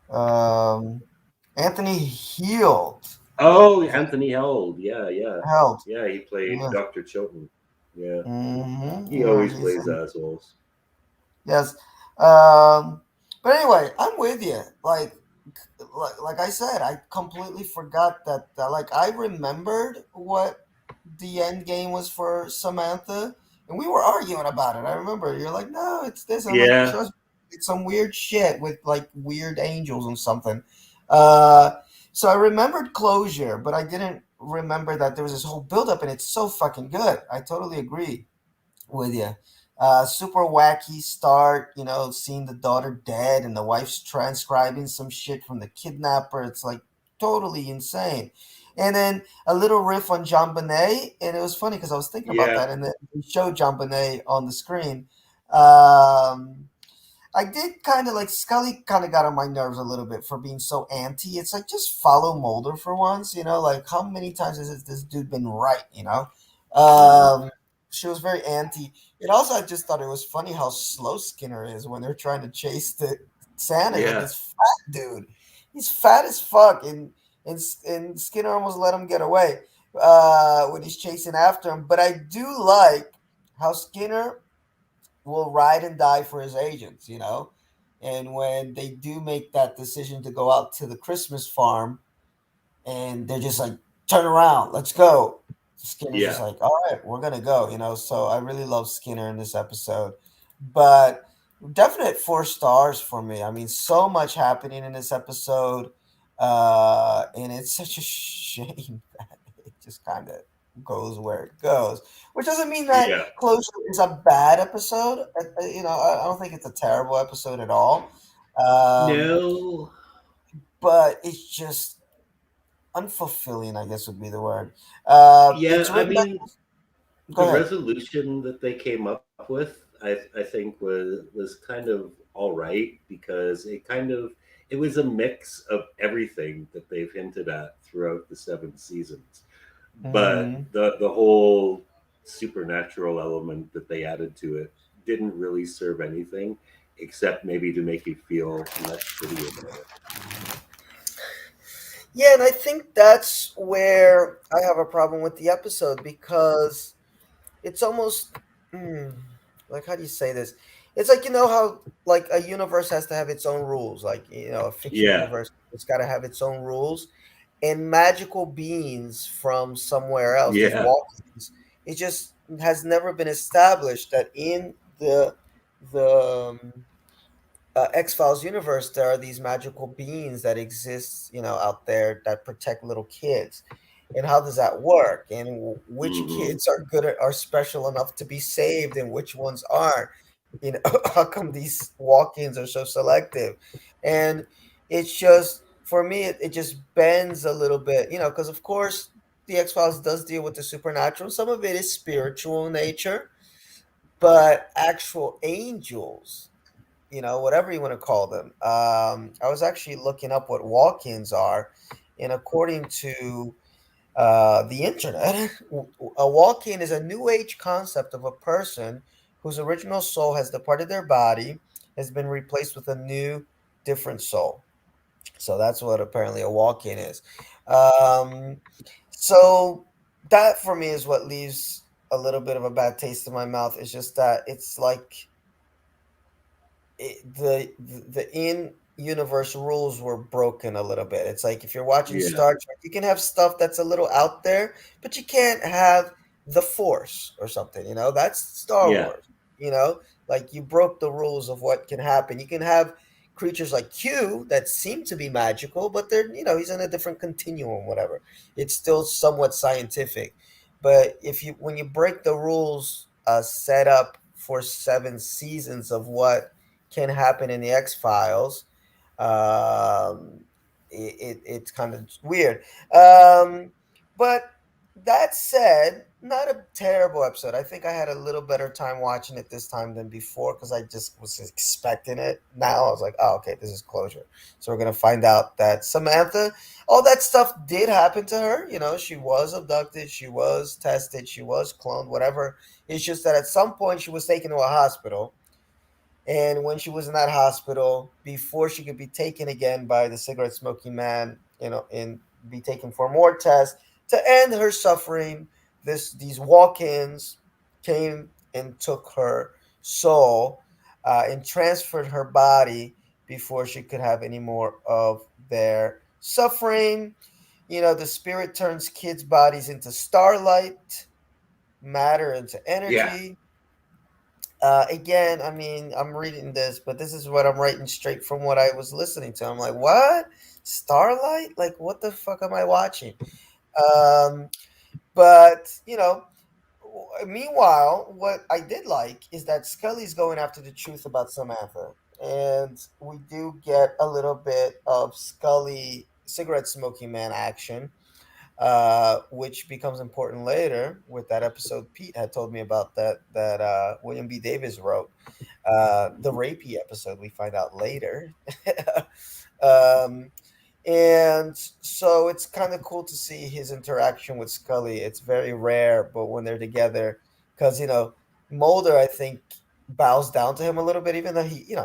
Um, Anthony Heald. oh, Is it Anthony Held. Yeah, yeah. Held? Yeah, he played Yes. Dr. Chilton. Yeah. He Yeah, always he's plays assholes. yes. Um, but anyway, I'm with you. Like I said, I completely forgot that. Like I remembered what the end game was for Samantha, and we were arguing about it. I remember you're like, "No, it's this." I'm like, Yeah. "Trust me, it's some weird shit with like weird angels and something." Uh, so I remembered closure, but I didn't remember that there was this whole buildup, and it's so fucking good. I totally agree with you. Super wacky start, seeing the daughter dead and the wife's transcribing some shit from the kidnapper. It's like totally insane. And then a little riff on John Bonet, and it was funny because I was thinking about Yeah. that, and then we showed John Bonet on the screen. Um, I did kind of like Scully kind of got on my nerves a little bit for being so anti. It's like just follow Mulder for once, like how many times has this dude been right? Hmm. Um, she was very anti. It also I just thought it was funny how slow Skinner is when they're trying to chase the Santa. Like Yeah. this fat dude, he's fat as fuck, and Skinner almost let him get away when he's chasing after him. But I do like how Skinner will ride and die for his agents. And when they do make that decision to go out to the Christmas farm and they're just like, turn around, let's go. Skinner's just Yeah. like, all right, we're going to go. So I really love Skinner in this episode. But Definite 4 stars for me. I mean, so much happening in this episode, and it's such a shame that it just kind of goes where it goes. Which doesn't mean that Yeah. Closure is a bad episode. I don't think it's a terrible episode at all. Um, No. but it's just unfulfilling, I guess would be the word. Yeah, It's I written by. mean, Go the ahead. resolution that they came up with, I think was kind of all right because it was a mix of everything that they've hinted at throughout the 7 seasons. But Hmm. the whole supernatural element that they added to it didn't really serve anything except maybe to make you feel less shitty about it. Yeah, and I think that's where I have a problem with the episode because it's almost mm, like, how do you say this? It's like, how like a universe has to have its own rules, like, a fiction Yeah, universe, it's got to have its own rules, and magical beings from somewhere else, these yeah, walk-ins, it just has never been established that in the X-Files universe, there are these magical beings that exist, out there that protect little kids. And how does that work? And which hmm, kids are special enough to be saved, and which ones aren't? How come these walk-ins are so selective? And it's just, for me, it just bends a little bit, because of course the X-Files does deal with the supernatural. Some of it is spiritual in nature, but actual angels, whatever you want to call them. I was actually looking up what walk-ins are, and according to the internet, a walk-in is a new age concept of a person whose original soul has departed their body, has been replaced with a new, different soul. So that's what apparently a walk-in is. Um, so that for me is what leaves a little bit of a bad taste in my mouth. It's just that it's like the in universe rules were broken a little bit. It's like if you're watching yeah, Star Trek, you can have stuff that's a little out there, but you can't have the Force or something. That's Star yeah, Wars. Like you broke the rules of what can happen. You can have creatures like Q that seem to be magical, but he's in a different continuum, whatever. It's still somewhat scientific. But when you break the rules set up for 7 seasons of what can happen in the X Files. It's kind of weird. Um, but that said, not a terrible episode. I think I had a little better time watching it this time than before because I just was expecting it. Now I was like, oh, okay, this is closure. So we're gonna find out that Samantha, all that stuff did happen to her. She was abducted, she was tested, she was cloned, whatever. It's just that at some point she was taken to a hospital, and when she was in that hospital, before she could be taken again by the cigarette smoking man, and be taken for more tests to end her suffering, these walk-ins came and took her soul, and transferred her body before she could have any more of their suffering. The spirit turns kids' bodies into starlight, matter into yeah. energy. Again, I mean, I'm reading this, but this is what I'm writing straight from what I was listening to. I'm like, what? Starlight? Like, what the fuck am I watching? Um, but, meanwhile, what I did like is that Scully's going after the truth about Samantha. And we do get a little bit of Scully cigarette smoking man action, which becomes important later with that episode Pete had told me about, that William B. Davis wrote, the rapey episode. We find out later. um, and so it's kind of cool to see his interaction with Scully. It's very rare, but when they're together, because Mulder, I think, bows down to him a little bit, even though he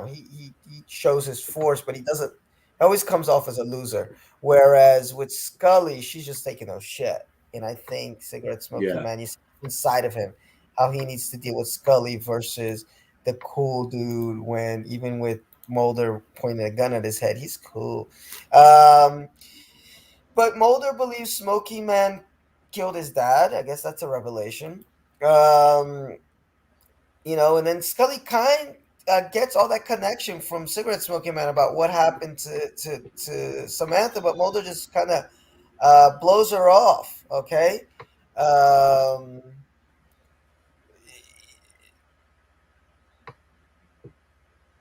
shows his force, but he doesn't. He always comes off as a loser. Whereas with Scully, she's just taking no shit. And I think cigarette smoking Yeah. man, you see inside of him how he needs to deal with Scully versus the cool dude. When even with Mulder pointing a gun at his head, he's cool. Um, but Mulder believes Smoky Man killed his dad. I guess that's a revelation. And then Scully gets all that connection from Cigarette Smoking Man about what happened to Samantha, but Mulder just kind of blows her off. Okay. Um,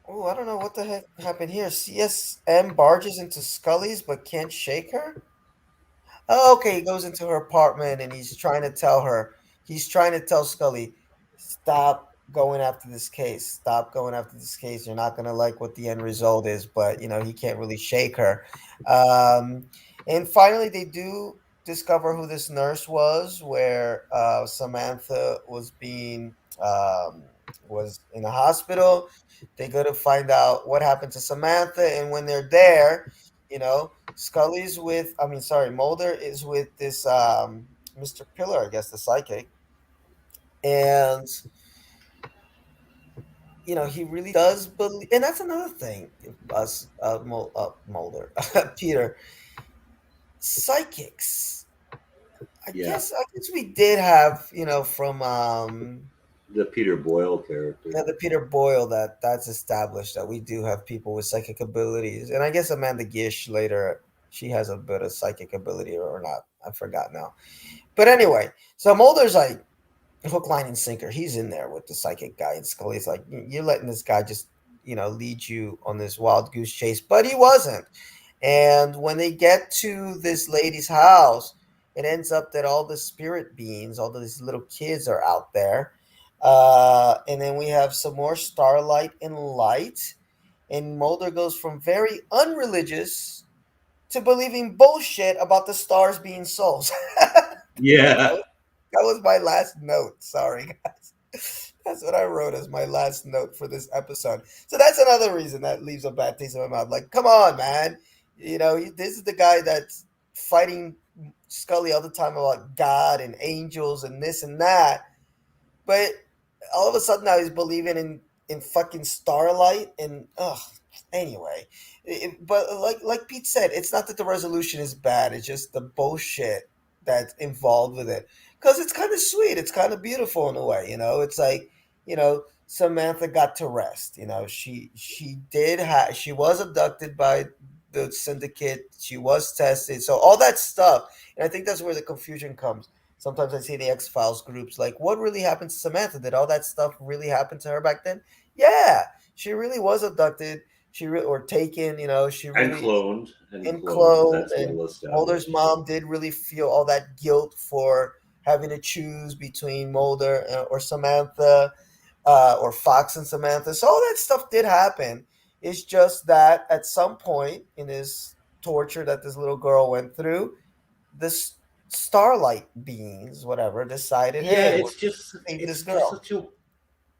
oh, I don't know what the heck happened here. CSM barges into Scully's but can't shake her. Oh, okay, he goes into her apartment and he's trying to tell Scully, stop going after this case. Stop going after this case. You're not going to like what the end result is, but, he can't really shake her. Um, and finally, they do discover who this nurse was, where Samantha was in a hospital. They go to find out what happened to Samantha, and when they're there, Mulder is with this Mr. Pillar, I guess, the psychic, and he really does believe, and that's another thing. Mulder, Peter, psychics. I Yeah, guess, I guess we did have, from the Peter Boyle character. the Peter Boyle, that's established that we do have people with psychic abilities, and I guess Amanda Gish later, she has a bit of psychic ability or not. I forgot now. But anyway, so Mulder's like hook, line, and sinker. He's in there with the psychic guy, and Scully's like, "You're letting this guy just, lead you on this wild goose chase," but he wasn't. And when they get to this lady's house, it ends up that all the spirit beings, all these little kids, are out there. And then we have some more starlight and light, and Mulder goes from very unreligious to believing bullshit about the stars being souls. Yeah, That was my last note. Sorry, guys. That's what I wrote as my last note for this episode. So that's another reason that leaves a bad taste in my mouth. Like, come on, man. This is the guy that's fighting Scully all the time about God and angels and this and that. But all of a sudden now he's believing in fucking starlight and anyway. But like Pete said, it's not that the resolution is bad. It's just the bullshit that's involved with it. Because it's kind of sweet. It's kind of beautiful in a way. It's like, Samantha got to rest. She was abducted by the syndicate. She was tested. So all that stuff. And I think that's where the confusion comes. Sometimes I see the X Files groups like, what really happened to Samantha? Did all that stuff really happen to her back then? Yeah, she really was abducted. Or taken. She and really cloned, and and cloned. cloned. That's And well Mulder's established. mom did really feel all that guilt for having to choose between Mulder or Samantha, or Fox and Samantha. So all that stuff did happen. It's just that at some point in this torture that this little girl went through, this starlight beings, whatever, decided, Yeah, hey, we're save this it's just girl. such a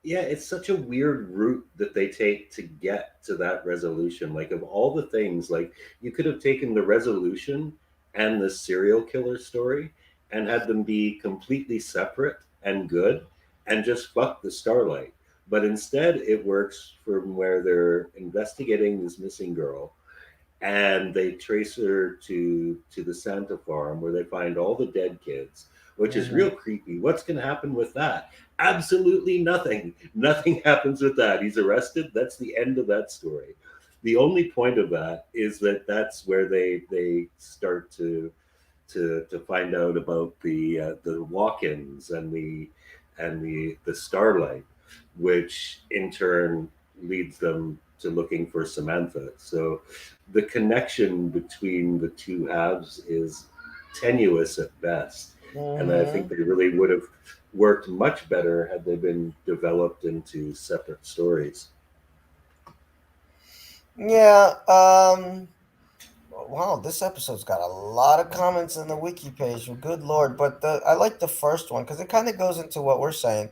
yeah, it's such a weird route that they take to get to that resolution. Like, of all the things, like, you could have taken the resolution and the serial killer story and had them be completely separate and good and just fuck the starlight. But instead it works from where they're investigating this missing girl, and they trace her to the Santa farm where they find all the dead kids, which is Hmm. real creepy. What's going to happen with that? Absolutely nothing. Nothing happens with that. He's arrested. That's the end of that story. The only point of that is that that's where they start to find out about the walk-ins and the starlight, which in turn leads them to looking for Samantha. So the connection between the two halves is tenuous at best, and I think Hmm. they really would have worked much better had they been developed into separate stories. Yeah. Wow, this episode's got a lot of comments in the wiki page. Good lord! But I like the first one because it kind of goes into what we're saying.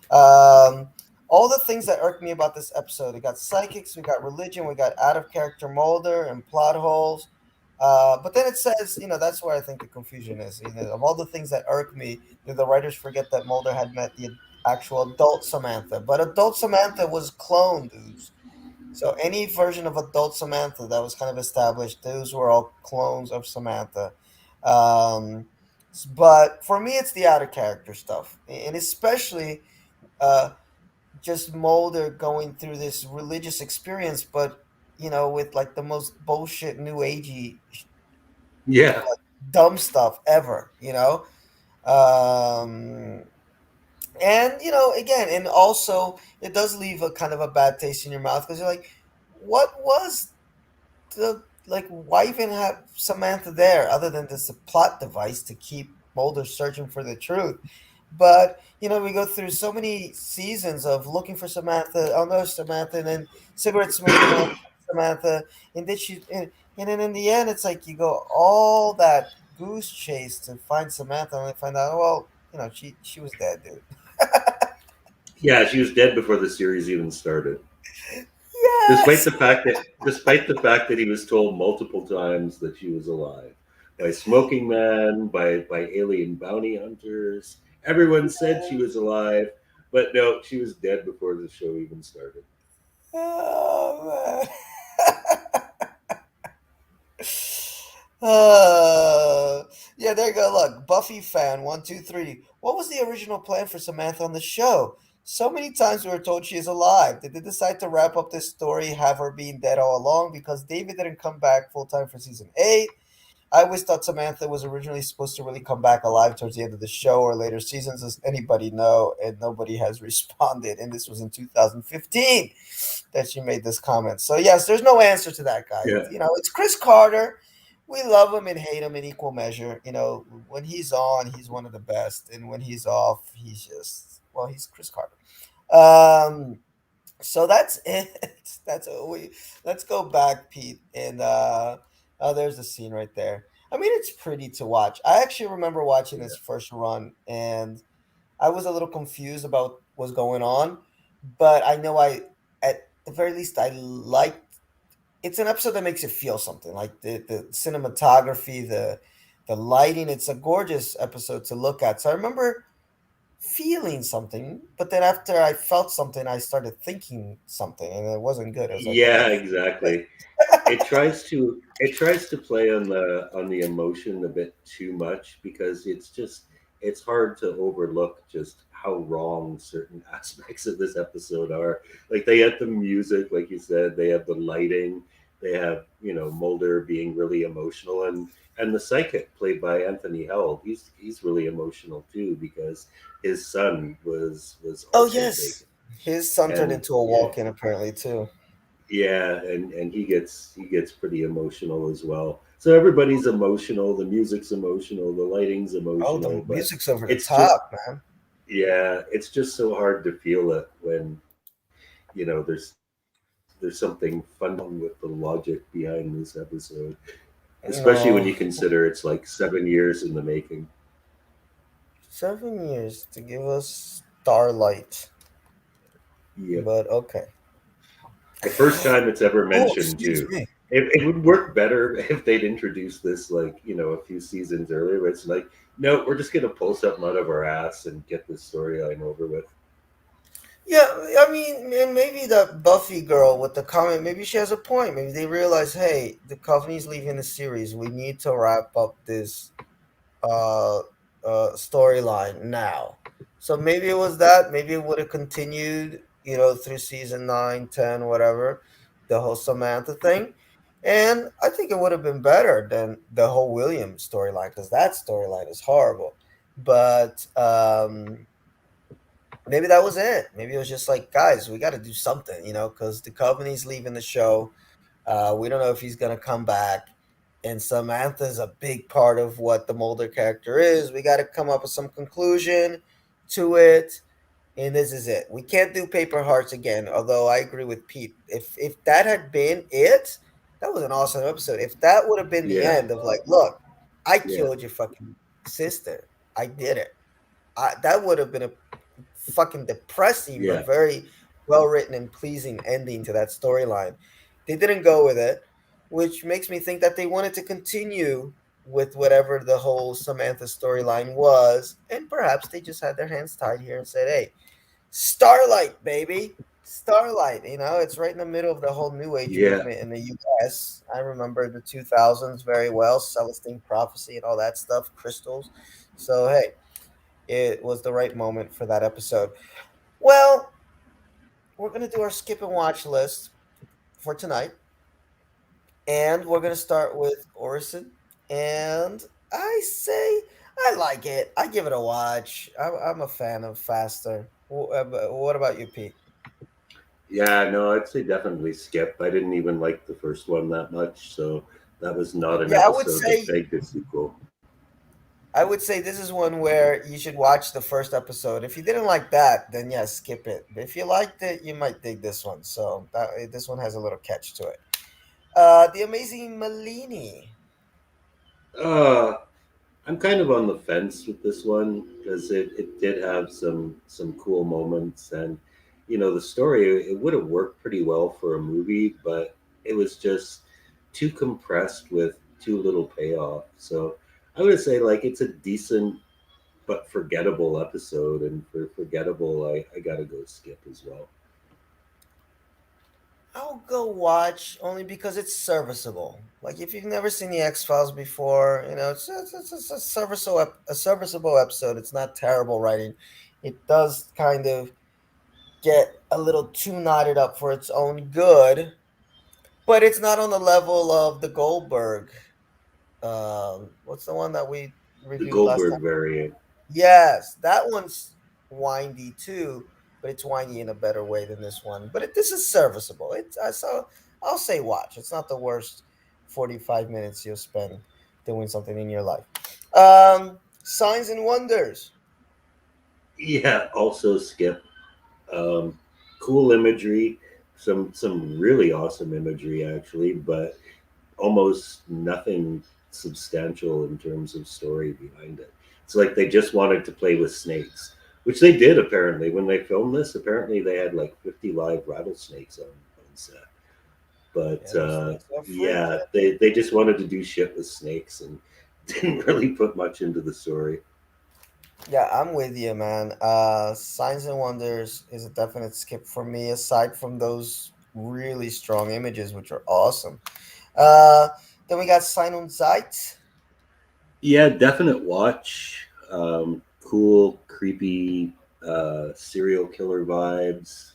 Um, all the things that irk me about this episode. We got psychics, we got religion, we got out of character Mulder and plot holes. But then it says, that's where I think the confusion is. Of all the things that irk me, did the writers forget that Mulder had met the actual adult Samantha? But adult Samantha was cloned, dudes. So any version of adult Samantha that was kind of established, those were all clones of Samantha. But for me, it's the out of character stuff, and especially uh, just Mulder going through this religious experience, but with like the most bullshit new agey Yeah, dumb stuff ever. Um, and again, and also it does leave a kind of a bad taste in your mouth because you're like, what was why even have Samantha there other than this a plot device to keep Mulder searching for the truth? But we go through so many seasons of looking for Samantha, oh no, Samantha, and then cigarette smoking on Samantha, and did she? And then in the end, it's like you go all that goose chase to find Samantha, and I find out, well, she was dead, dude. yeah, she was dead before the series even started. Despite Yes. the fact that he was told multiple times that she was alive by Smoking Man, by alien bounty hunters, everyone said she was alive, but no, she was dead before the show even started. Oh man. Uh, yeah, there you go. Look, Buffy fan 123. What was the original plan for Samantha on the show? So many times we were told she is alive. Did they decide to wrap up this story, have her being dead all along because David didn't come back full time for season 8? I always thought Samantha was originally supposed to really come back alive towards the end of the show or later seasons. Does anybody know? And nobody has responded. And this was in 2015 that she made this comment. So yes, there's no answer to that guy. Yeah, It's Chris Carter. We love him and hate him in equal measure. When he's on, he's one of the best, and when he's off, he's just he's Chris Carter. Um, so that's it. That's what we. Let's go back, Pete, and oh, there's the scene right there. I mean, it's pretty to watch. I actually remember watching this yeah, first run, and I was a little confused about what's going on, but I know at the very least, I liked. It's an episode that makes you feel something, like the cinematography, the lighting. It's a gorgeous episode to look at. So I remember feeling something, but then after I felt something, I started thinking something, and it wasn't good. It was like, what the yeah, exactly. It tries to play on the emotion a bit too much because it's hard to overlook just how wrong certain aspects of this episode are. Like they have the music, like you said, they have the lighting, they have Mulder being really emotional, and the psychic played by Anthony Held, he's really emotional too because his son was oh also yes, taken, his son turned and into a yeah, walk-in apparently too. yeah, and he gets pretty emotional as well. So everybody's emotional, the music's emotional, the lighting's Oh, the emotional, but music's over the it's just top, man. yeah, it's just so hard to feel it when there's something fundamentally wrong with the logic behind this episode, especially when you No, consider it's like 7 years in the making. 7 years to give us Starlight, Yeah, but okay. the first time it's ever Oh, mentioned excuse too. me. It would work better if they'd introduced this like a few seasons earlier. But it's like, no, we're just gonna pull something out of our ass and get this storyline over with. Yeah, I mean, and maybe the Buffy girl with the comment, maybe she has a point. Maybe they realize, hey, the company's leaving the series. We need to wrap up this uh, storyline now. So maybe it was that. Maybe it would have continued, through season 9, 10, whatever, the whole Samantha thing. And I think it would have been better than the whole William storyline because that storyline is horrible. But maybe that was it. Maybe it was just like, guys, we got to do something, because the company's leaving the show. We don't know if he's going to come back. And Samantha's a big part of what the Mulder character is. We got to come up with some conclusion to it. And this is it. We can't do Paper Hearts again. Although I agree with Pete. If that had been it, that was an awesome episode. If that would have been the Yeah, end of like, look, I yeah, killed your fucking sister. I did it. That would have been a fucking depressing but yeah, very well written and pleasing ending to that storyline. They didn't go with it, which makes me think that they wanted to continue with whatever the whole Samantha storyline was, and perhaps they just had their hands tied here and said, "Hey, Starlight, baby." Starlight, it's right in the middle of the whole New Age yeah, movement in the US. I remember the 2000s very well, Celestine Prophecy and all that stuff, crystals. So, hey, it was the right moment for that episode. Well, we're gonna do our skip and watch list for tonight, and we're gonna start with Orison. And I say I like it. I give it a watch. I'm a fan of Faster. But what about you, Pete? Yeah, no, I'd say definitely skip. I didn't even like the first one that much, so that was not an Yeah, episode that begged a sequel. I would say this is one where you should watch the first episode. If you didn't like that, then yeah, skip it. But if you liked it, you might dig this one. So this one has a little catch to it. The Amazing Malini. Uh, I'm kind of on the fence with this one because it did have some cool moments, and the story, it would have worked pretty well for a movie, but it was just too compressed with too little payoff. So I would say like it's a decent but forgettable episode, and for forgettable, I gotta go skip as well. I'll go watch only because it's serviceable. Like if you've never seen the X Files before, it's a serviceable episode. It's not terrible writing. It does kind of get a little too knotted up for its own good, but it's not on the level of the Goldberg. What's the one that we The reviewed last time? Goldberg variant. Yes, that one's windy too, but it's windy in a better way than this one. But this is serviceable. I'll say watch. It's not the worst 45 minutes you'll spend doing something in your life. Signs and Wonders. Yeah, also skip. Um, cool imagery, some really awesome imagery actually, but almost nothing substantial in terms of story behind it. It's like they just wanted to play with snakes, which they did apparently when they filmed this. Apparently, they had like 50 live rattlesnakes on set. But Yeah, those snakes are yeah, freaking. they just wanted to do shit with snakes and didn't really put much into the story. Yeah, I'm with you, man. Signs and Wonders is a definite skip for me, aside from those really strong images, which are awesome. Uh, then we got Sein und Zeit. Yeah, definite watch. Cool, creepy, serial killer vibes.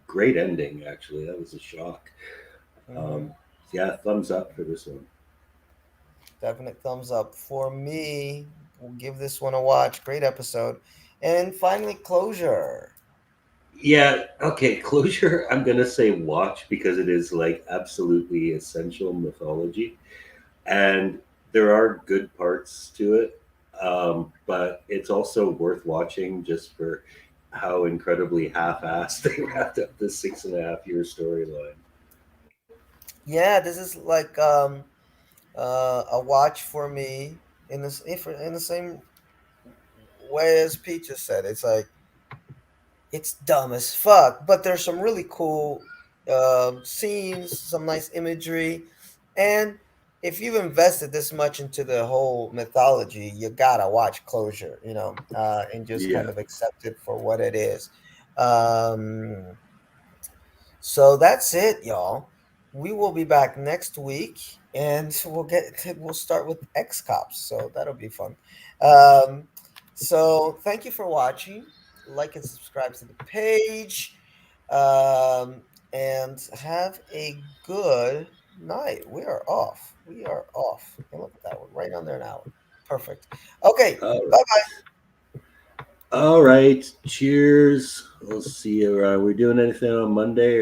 Great ending, actually. That was a shock. Hmm. Um, yeah, thumbs up for this one. Definite thumbs up for me. We'll give this one a watch. Great episode. And finally, Closure. Yeah, okay, closure. I'm gonna say watch because it is like absolutely essential mythology, and there are good parts to it, but it's also worth watching just for how incredibly half-assed they wrapped up this 6.5 year storyline. Yeah, this is like a watch for me in the same way as Pete just said. It's like it's dumb as fuck, but there's some really cool scenes, some nice imagery, and if you've invested this much into the whole mythology, you gotta watch Closure, and just kind Yeah. of accept it for what it is. Um, so that's it, y'all. We will be back next week, and we'll start with X Cops. So that'll be fun. Um, so thank you for watching. Like and subscribe to the page, um, and have a good night. We are off. We are off. And look at that. We're right under an hour. Perfect. Okay. All Bye. right. All right. Cheers. We'll see you around. We're doing anything on Monday, or